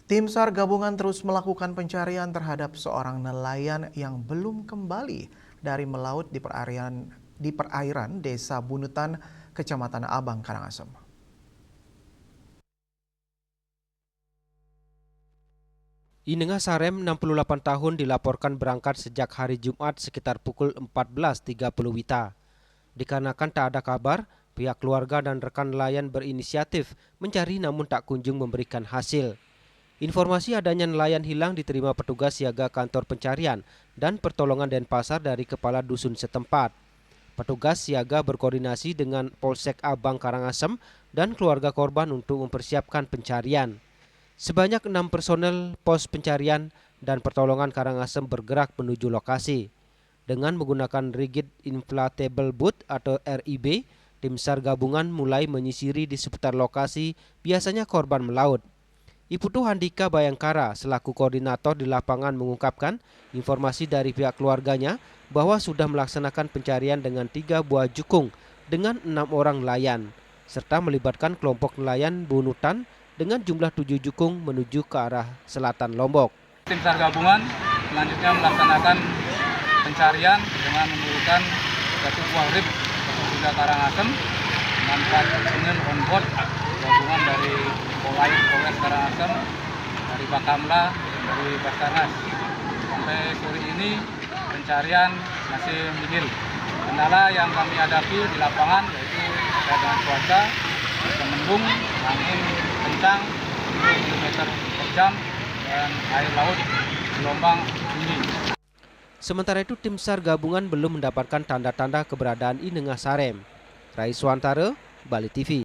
Tim SAR gabungan terus melakukan pencarian terhadap seorang nelayan yang belum kembali dari melaut di perairan Desa Bunutan, Kecamatan Abang, Karangasem. Inengah Sarem, 68 tahun, dilaporkan berangkat sejak hari Jumat sekitar pukul 14.30 WITA. Dikarenakan tak ada kabar, pihak keluarga dan rekan nelayan berinisiatif mencari namun tak kunjung memberikan hasil. Informasi adanya nelayan hilang diterima petugas siaga kantor pencarian dan pertolongan Denpasar dari kepala dusun setempat. Petugas siaga berkoordinasi dengan Polsek Abang Karangasem dan keluarga korban untuk mempersiapkan pencarian. Sebanyak 6 personel pos pencarian dan pertolongan Karangasem bergerak menuju lokasi. Dengan menggunakan rigid inflatable boat atau RIB, tim SAR gabungan mulai menyisiri di seputar lokasi biasanya korban melaut. Iputu Handika Bayangkara selaku koordinator di lapangan mengungkapkan informasi dari pihak keluarganya bahwa sudah melaksanakan pencarian dengan 3 buah jukung dengan 6 orang nelayan, serta melibatkan kelompok nelayan Bunutan dengan jumlah 7 jukung menuju ke arah selatan Lombok. Tim SAR gabungan selanjutnya melaksanakan pencarian dengan menggunakan 1 buah rig ke Karangasem dengan 4 personil on board gabungan dari Polres Karangasem, dari Bakamla, dari Basarnas. Sampai sore ini pencarian masih nihil. Kendala yang kami hadapi di lapangan yaitu terkait dengan cuaca, mendung, angin kencang 10 km per jam dan air laut gelombang tinggi. Sementara itu tim SAR gabungan belum mendapatkan tanda-tanda keberadaan Inengah Sarem. Raiswantara, Bali TV.